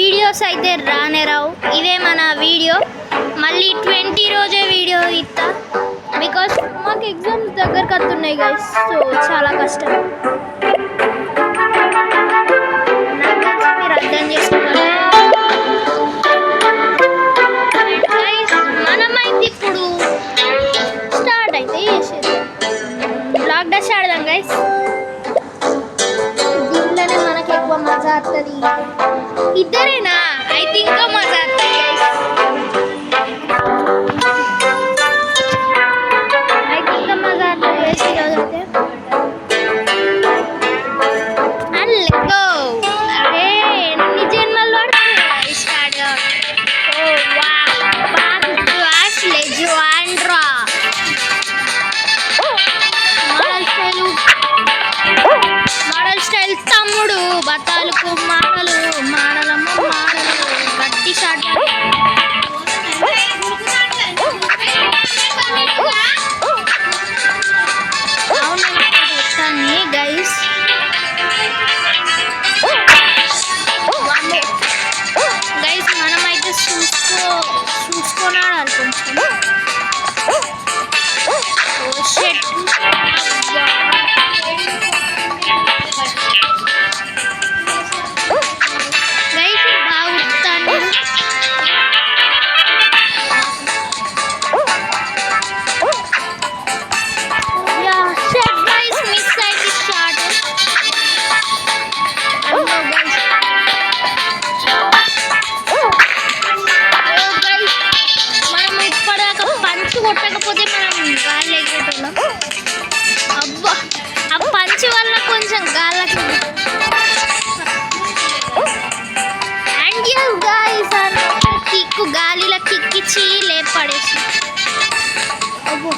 Videos అయితే రానే రావు. ఇదే మన వీడియో. మళ్ళీ 20 రోజే వీడియో ఇస్తా. బికాస్ మాకు ఎగ్జామ్స్ దగ్గరకు వస్తున్నాయి గైస్. సో చాలా కష్టం. మీరు అర్థం చేసుకోవాలి. మనమైతే ఇప్పుడు స్టార్ట్ అయితే చేసేది బ్లాగ్ డస్ట్ ఆడదాం గైస్. దీంట్లోనే మనకి ఎక్కువ మజా వస్తుంది. ఇద్దరేనా అయితే ఇంకా మజా వస్తుంది గైస్. అయితే ఇంకా మజా వస్తుంది గైస్ ఈరోజు అయితే. And let's go. అరే ఎన్ని జన్మలు పడుతుంది స్టార్ట్ గా. ఓ వావ్ మోడల్ స్టైల్ తమ్ముడు బతాలకు మాటలు మాడలమ్మ మాడలు గట్టి షాట్. అవును గైస్. గైస్ మనమైతే చూసుకొని ఆడాలి కొంచెం. గైస్ బాగుంటాను. గైస్ మిస్ అయితే షాట్. మనం ఇప్పటిదాకా పంచు కొట్టకపోతే మనం గాలి ఎగేటోళ్ళం. అబ్బా ఆ పంచి వల్ల కొంచెం గాలకి కిక్కు గాలిలో కిక్కిచ్చి లేపడేసి. అబ్బో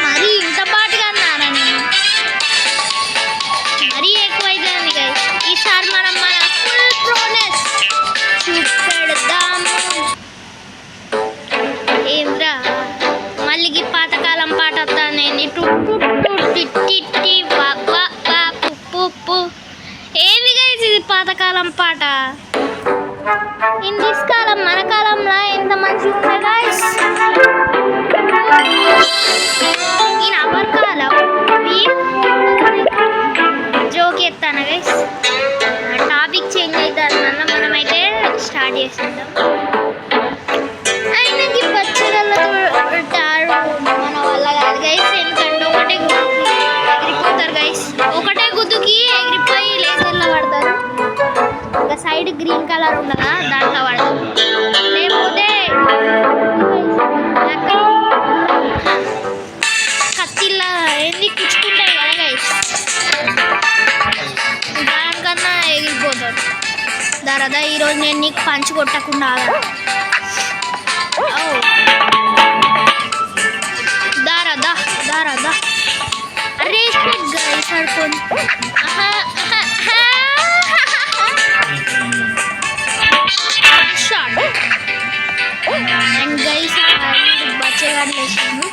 మరీ ఇంత పాటుగా అన్నారా నేను? మరీ ఎక్కువైతుంది గైస్. ఈసారి మనం మన ఫుల్ ప్రోనెస్ చూపెడదాము. ఏంద్రా మళ్ళీ పాతకాలం పాట వస్తా. నేను ఏంది గైస్ ఇది పాతకాలం పాట? ఇన్ దిస్ కాలం మన కాలంలో ఎంత మంచిగా ఉంది guys. In our column joke ఎత్తాను గైస్. టాపిక్ చేంజ్ అవుతుంది. మళ్ళీ మనమైతే స్టార్ట్ చేసేద్దాం. ఆయనకి పచ్చగల్లతో మన వల్ల కాదు గైస్. ఎందుకంటే ఒకటే గుద్దుకి ఎగిరిపోతారు గైస్. ఒకటే గుద్దుకి ఎగిరిపోయి లేజర్లో పడతారు. ఒక సైడ్ గ్రీన్ కలర్ ఉండదా దాంట్లో పడతారు. లేకపోతే కత్తిల్లా ఏంది కుచ్చుకుంటాయి కదా గైస్. దానికన్నా ఎగిరిపోతారు. దరదా ఈరోజు నేను నీకు పంచి కొట్టకుండా దారదా దారదా. అరే గైస్ ఆడుకోండి. షాట్ అండ్ గైస్ బచ్చగాడు వేసాను.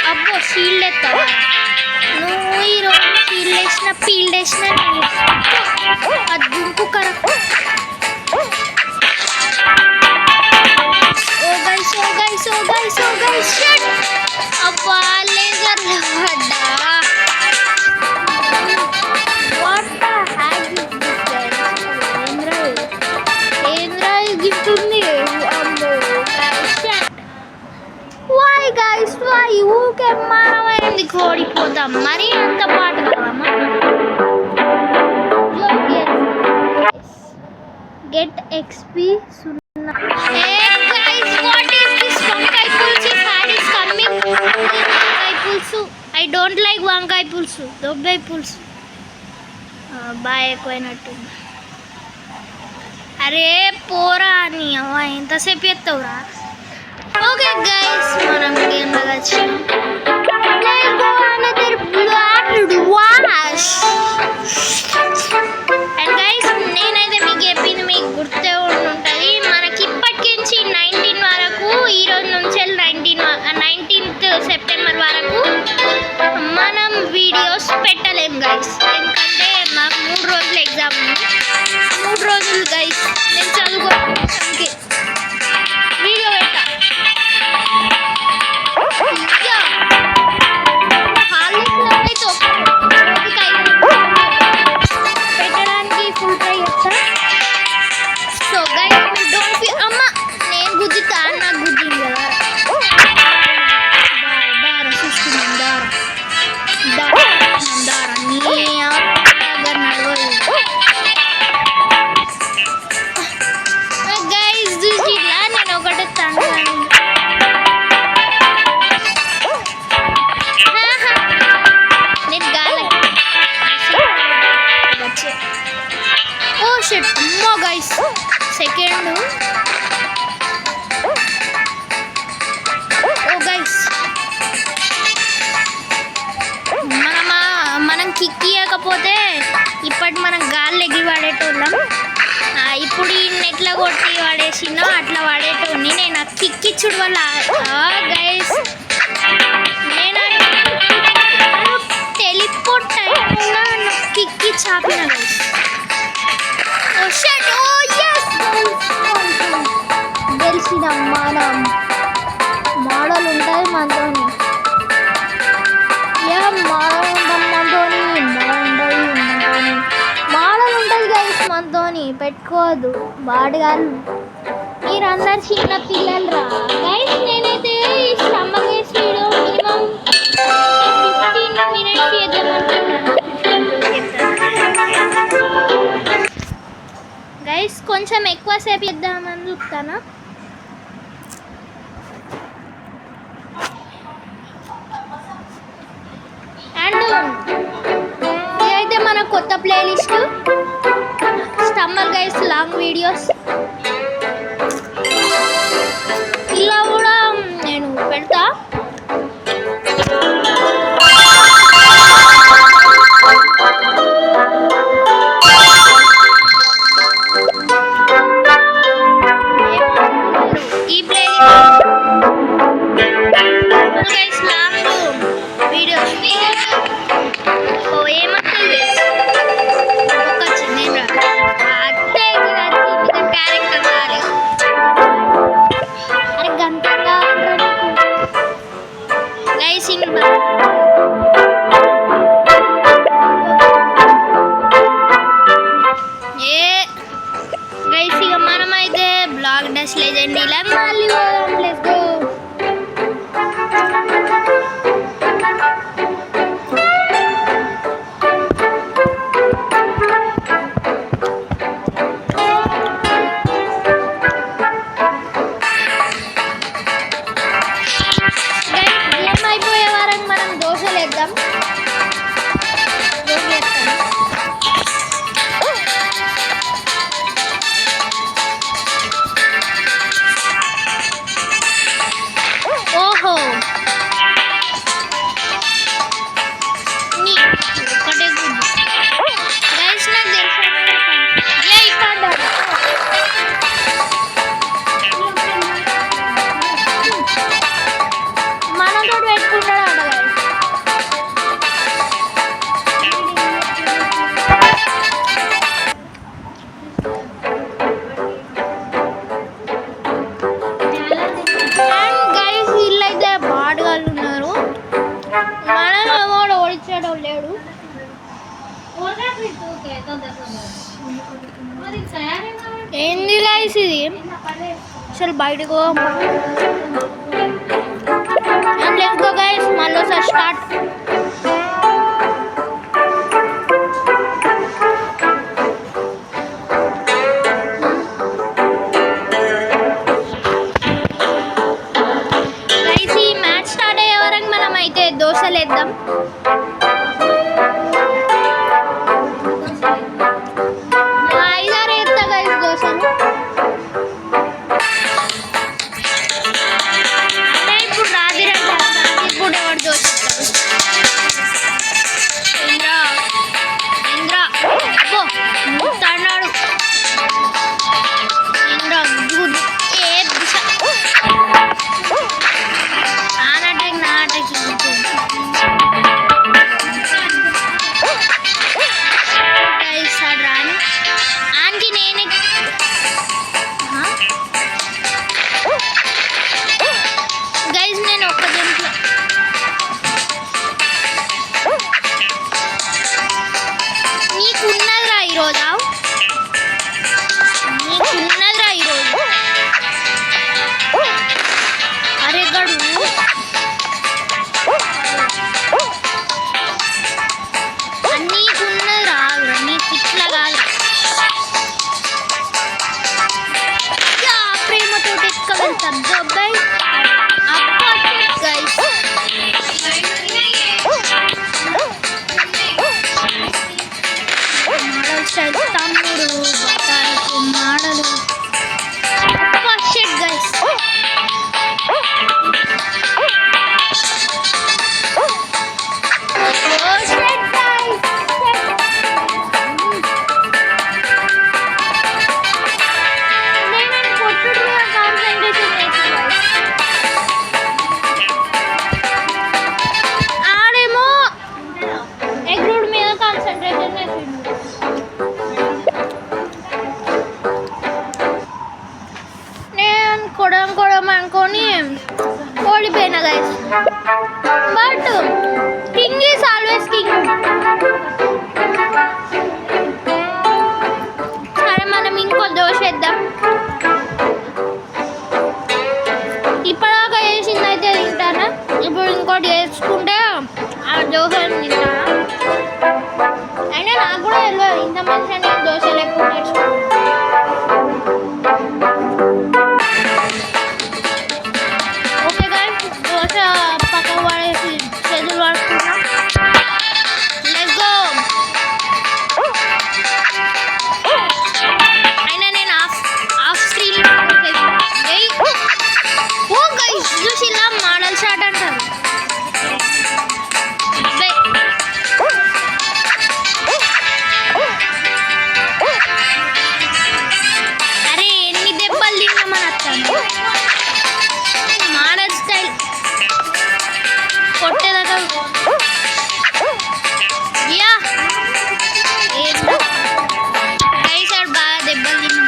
అబ్బో షీల్డ్ ఎత్తావా నువ్వు? ఈరోజు షీల్డ్ వేసిన ఫీల్డ్ వేసిన అది దుంకు correct. Oh guys oh guys oh guys oh guys shut. అబ్బా లేజర్ పడ్డా. What the heck is this guys? ఏంద్రా గిఫ్ట్ ఉంది. అమ్మో guys shut. Why guys why ఊకే మనమైంది కోడిపోతాం. మరి అంత పాట కాదమ్మా. Get XP 0. వంకాయ పులుసు is coming. వంకాయ పులుసు. ఐ డోంట్ లైక్ వంకాయ పులుసు. దొబ్బాయి పులుసు బాగా ఎక్కువైనట్టు. అరే పోరా అని అవ్వ ఎంతసేపు ఎత్తావురా. ఓకే గైస్ మనం గేమ్లో వచ్చి గైస్, ఎందుకంటే మాకు 3 రోజులు ఎగ్జామ్ ఉంది. 3 రోజులు గైస్ నేను చదువుకోవడానికి వీడియో పెట్టా. పెట్టడానికి ఫుల్ ట్రై చేస్తా. సో గైస్ మీరు డోంట్ ఫీల్. అమ్మ నేను గుద్దుతా, నాకు గుద్దింది కదా. దార చూసుకున్నాం, దార నీ గైస్ చూసిలా నేను ఒకటే తండ్రి. నేను గాలి ఓ షిట్ అమ్మో గైస్ సెకండ్. ఓ గైస్ మనం కిక్ ఇవ్వకపోతే ఇప్పటి మనం గాలి ఎగిరి పడేటోళ్ళం. ఇప్పుడు ఈ నెట్ల కొట్టి పడేసినా అట్లా పడేటోని. నేను ఆ కిక్ ఇచ్చుడు వల్ల గైస్ నేను టెలిపోర్ట్ టైంలో కిక్ ఇచ్చి ఆపిన గైస్. ఓ షట్ ఓ yes గెలిచినాం. మనం మోడల్ ఉంటుంది మనతోని. మోడల్ ఉంటుంది గైస్ మనతోని, పెట్టుకోవద్దు బాడగారు. మీరందరు చిన్న పిల్లలు రా గైస్. నేనైతే ఈ summer guys video minimum 15 minutes చేద్దామనుకున్నాను గైస్. కొంచెం ఎక్కువసేపు చేద్దామని చూస్తాను. అండ్ ఇదైతే మన కొత్త playlist summer guys long videos. ఇలా కూడా నేను పెడతా. ఈ playlist guys long videos. Oh ఏమంటుంది ఒక చిన్న అత్తే క్యారెక్టర్ రాలే. అరే గంటగా గైస్ గైస్ ఇక మనమైతే బ్లాక్ డస్ లెజెండ్ ఇలా మళ్ళీ లెట్స్ గో. అయిపోయే వారం మనం దోశలు వేద్దాం. ఓహో ఒకటే గుడ్ గైస్. నాకు మనతో పెట్టుకుంటాడు అట గైస్. గైస్ వీళ్ళైతే బాడగాళ్ళు ఉన్నారు. మనం ఓడిచాడు లేడు. ఏంది గైస్ ఇది అసలు బయటకు లెట్స్ గో గైస్. మళ్ళీ ఒకసారి స్టార్ట్. గైస్ ఈ మ్యాచ్ స్టార్ట్ అయ్యే వరకు మనం అయితే దోశలు వేద్దాం. ఈరోజు నీకున్నదిరా ఈరోజు. అరే గడు నీకున్నది రాదురా, నీకు ఇట్లా కాదు. ప్రేమతో ఎక్కగలుగుతాం అబ్బాయి. గైస్ మోడల్ స్టైల్ తమ్ముడు బతాలకు మాడలు షెట్ గైస్. అనుకొని ఓడిపోయినా guys. But king is always king. సరే మనం ఇంకో దోశ వేద్దాం. ఇప్పటిదాకా వేసింది అయితే తింటానా, ఇప్పుడు ఇంకోటి వేసుకుంటే ఆ దోశ తింటానా. అయినా నాకు కూడా తెలియదు ఇంతమంది అంటే దోశలు ఎప్పుడు నేర్చుకుంటాను. పక్కకు పడేసి చేతులు పడుతున్నా. Let's go. అయినా నేను హాఫ్ స్క్రీన్ ఓ గైస్ చూసిలా మోడల్ షాట్ అంటారు. అరే ఎన్ని దెబ్బలు తిన్నామని వస్తాను. మోడల్ స్టైల్ కొట్టేదాకా యా సార్ బాగా దెబ్బలు తిన్నాం.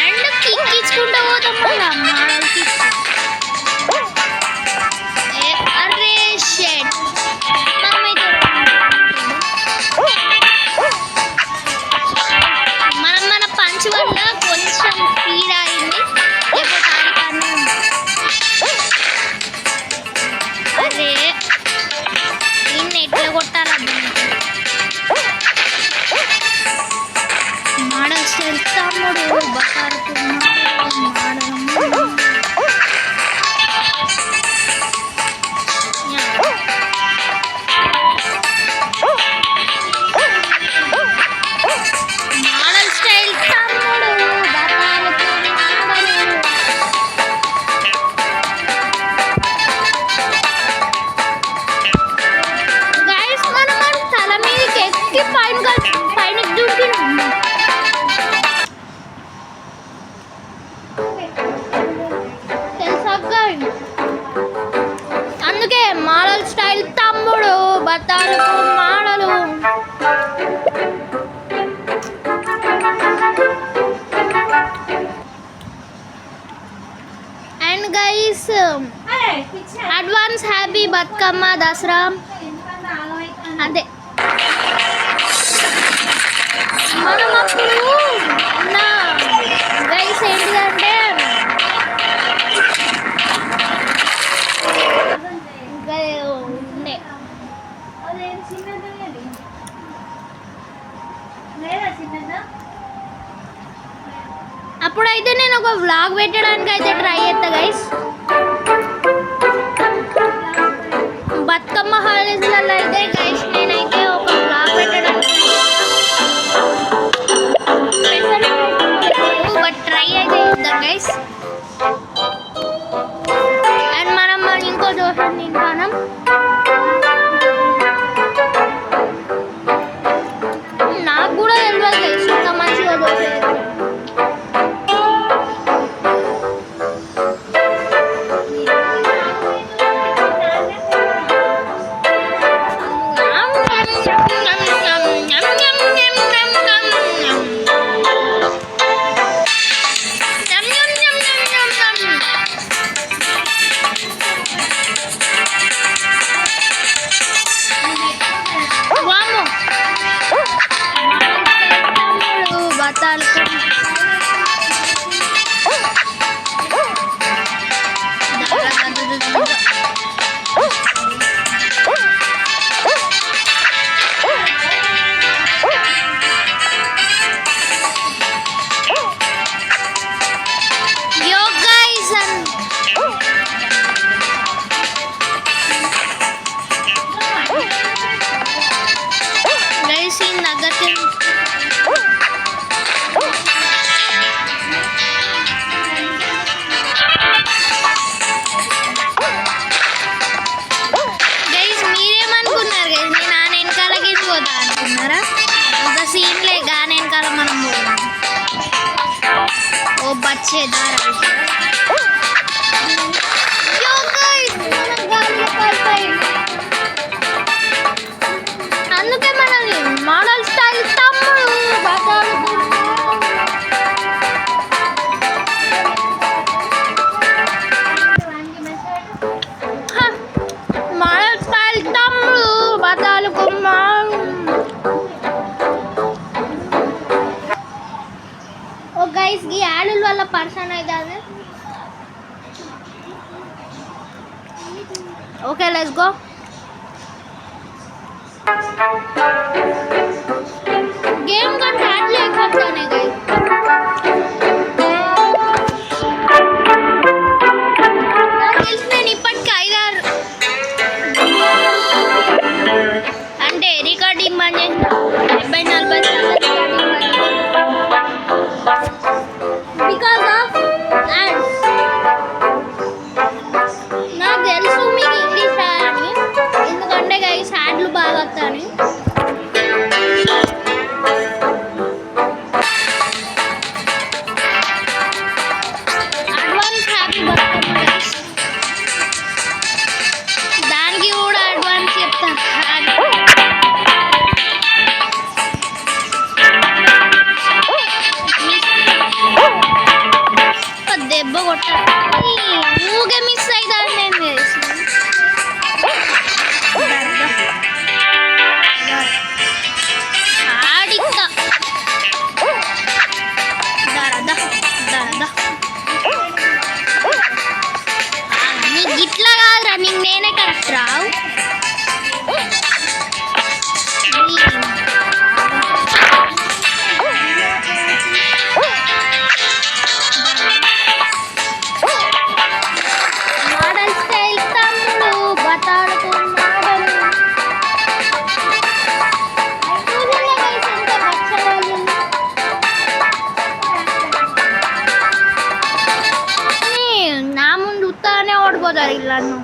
అండ్ కిక్ ఇచ్చుకుంటూ పోతాం మళ్ళా మోడల్ కిక్. అరే షెట్ మనమైతే మన పంచ్ వల్ల కొంచెం స్పీడ్ అయింది, లేకపోతే ఆడికానే ఉంది. అరే దీన్ని ఎట్లా కొట్టాలి అర్థం. మోడల్ స్టైల్ తమ్ముడు బతాలకు మోడల్ స్టైల్ తమ్ముడు బతాలకు గైస్. మనం తల మీదకి ఎక్కి పైన దూకినాం. అందుకే మోడల్ స్టైల్ తమ్ముడు బతాలకు మాడలు. And guys advance happy Bathukamma Dasara. అంతే మనం అప్పుడు నా గైస్ ఏంటిదంటే ఉండే అప్పుడైతే నేను ఒక వ్లాగ్ పెట్టడానికి అయితే ట్రై చేస్తా గైస్. బతుకమ్మ హాలిడేస్లలో అయితే గైస్ నేనైతే ఒక వ్లాగ్ పెట్టడానికి బట్ ట్రై అయితే చేద్దాం గైస్. అండ్ మనం ఇంకో దోశ తింటాను. నాకు కూడా తెలియదు గైస్ ఇంకా మంచిగా దోశ. వచ్చే దారాలు. Yo guys, మన గాలి కాలిపోయింది. అందుకే మనల్ని మోడల్ స్టైల్ తమ్ముడు మోడల్ స్టైల్ తమ్ముడు బతాలు కుమ్మాడు. ఓ గైస్ ఈ యాడుల వల్ల పర్సన్ అవుతుంది. Okay let's go. गेम का टाइटल एक बार जाने गए इसमें निपट के इधर అంటే రికార్డింగ్ బంద్ చేసిన 70-40 recording bandh because of ads. నాకు తెలుసు మీకు ఇంగ్లీష్ అని, ఎందుకంటే గైస్ యాడ్లు బాగా వస్తాయి. దానికి కూడా అడ్వాన్స్ చెప్తాను. దెబ్బ కొట్టాలి ఊగే మిస్ అవుతాను నేను చేసి. ఆడిక్క నీకు గిట్లా కాదురా, నీకు నేనే కరెక్ట్ రావు. మోడల్ స్టైల్ తమ్ముడు బతాడుకున్నాడు. నా ముందు ఉత్తానే ఓడిపోతారు ఇల్లు.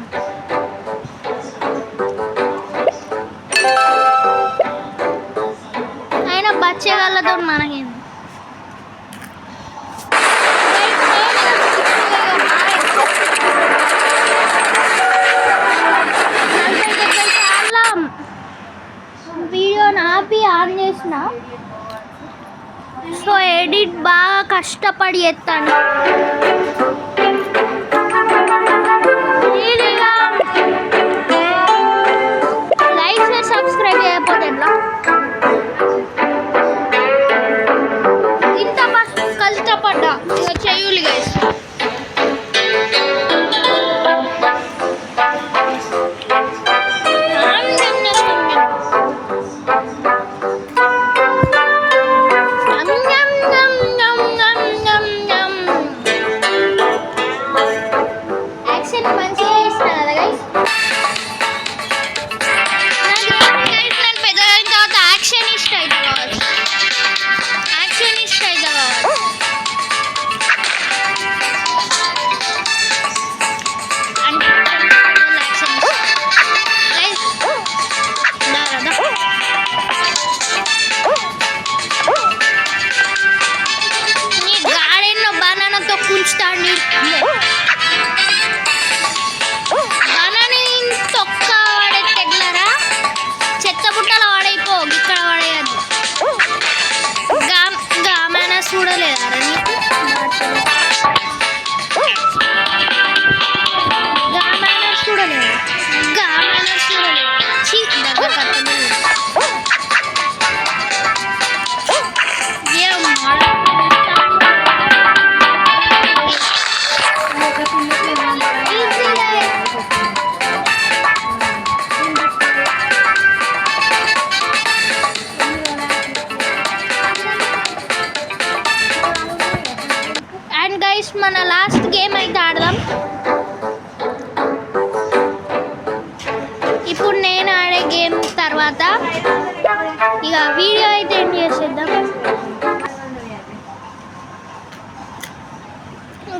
అయినా బచ్చేగాళ్ళతో మనకేంది. వీడియోని ఆపి ఆన్ చేసిన, సో ఎడిట్ బాగా కష్టపడి ఎత్తాను. లైక్ సబ్స్క్రైబ్ చేయకపోతే ఎట్లా? ఇంత కష్టపడ్డా ఇక చెయ్యులి గైస్. యాక్షన్ మంచిగా చేసిన కదా గైస్. నేను పెద్దగా అయిన తర్వాత యాక్షన్ ఇష్ట అయితే కావచ్చు. యాక్షన్ ఇష్ట అయితే కావచ్చు. అంటే యాక్షన్ నీ గాడెన్నో బనానాతో కూల్చుతాండి. బనాని తొక్క వాడే తెగ్లరా, చెత్త బుట్టలో వాడైపో, ఇక్కడ వాడేయద్దు. గామానా చూడలేదారా నీకు? గామానా చూడలేదా? గామానా చూడలేదు. చీ దగ్గర కట్టలేదు. అండ్ గైస్ మన లాస్ట్ గేమ్ అయితే ఆడదాం. ఇప్పుడు నేను ఆడే గేమ్ తర్వాత ఇక వీడియో అయితే ఎండ్ చేసేద్దాం.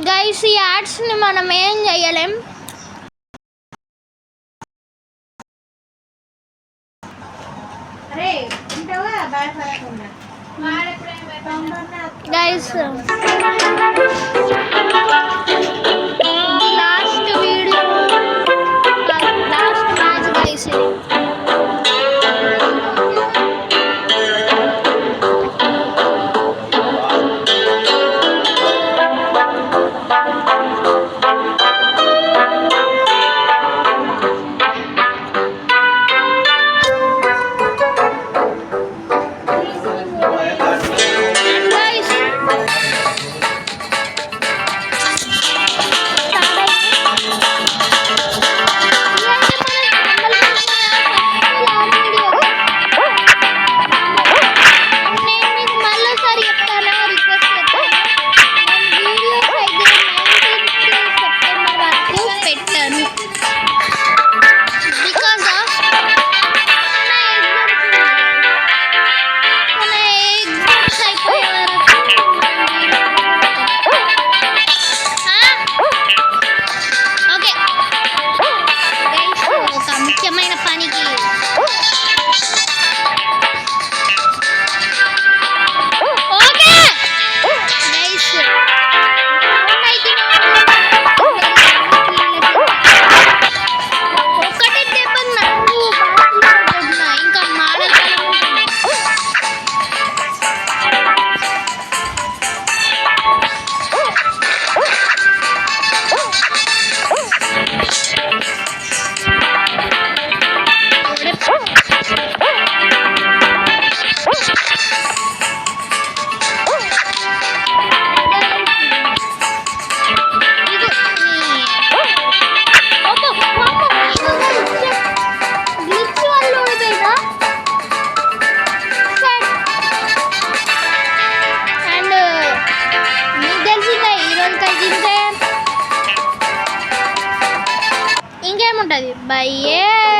గైస్ ఈ యాడ్స్ని మనం ఏం చేయలేం. అరే ఇంటవా బాగా ఫరక్ ఉందా వాడ ఎప్పుడైనా guys last video last match guys ముఖ్యమైన పనికి ఓకే గైస్ ఒక్కటే దెబ్బ నాకు ఇంకా మాడల్ ఇంకేముంటది బయ్యే